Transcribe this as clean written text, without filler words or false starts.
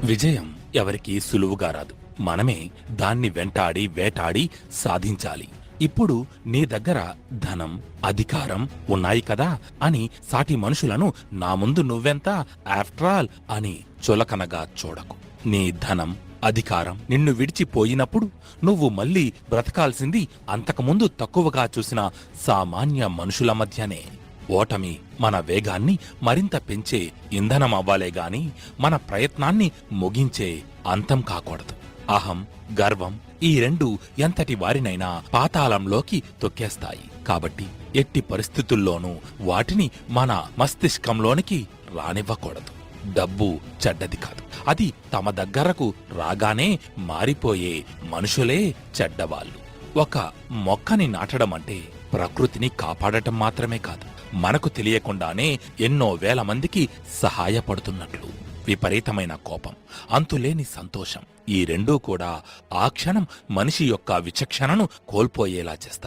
విజయం ఎవరికీ సులువుగా రాదు. మనమే దాన్ని వెంటాడి వేటాడి సాధించాలి. ఇప్పుడు నీ దగ్గర ధనం, అధికారం ఉన్నాయి కదా అని సాటి మనుషులను నా ముందు నువ్వెంత ఆఫ్టర్ ఆల్ అని చులకనగా చూడకు. నీ ధనం, అధికారం నిన్ను విడిచిపోయినప్పుడు నువ్వు మళ్ళీ బ్రతకాల్సింది అంతకుముందు తక్కువగా చూసిన సామాన్య మనుషుల మధ్యనే. ఓటమి మన వేగాన్ని మరింత పెంచే ఇంధనమవ్వాలేగాని మన ప్రయత్నాన్ని ముగించే అంతం కాకూడదు. అహం, గర్వం ఈ రెండు ఎంతటి వారినైనా పాతాళంలోకి తొక్కేస్తాయి. కాబట్టి ఎట్టి పరిస్థితుల్లోనూ వాటిని మన మస్తిష్కంలోనికి రానివ్వకూడదు. డబ్బు చెడ్డది కాదు. అది తమ దగ్గరకు రాగానే మారిపోయే మనుషులే చెడ్డవాళ్ళు. ఒక మొక్కని నాటడం అంటే ప్రకృతిని కాపాడటం మాత్రమే కాదు, మనకు తెలియకుండానే ఎన్నో వేల మందికి సహాయపడుతున్నట్లు. విపరీతమైన కోపం, అంతులేని సంతోషం ఈ రెండూ కూడా ఆ క్షణం మనిషి యొక్క విచక్షణను కోల్పోయేలా చేస్తాయి.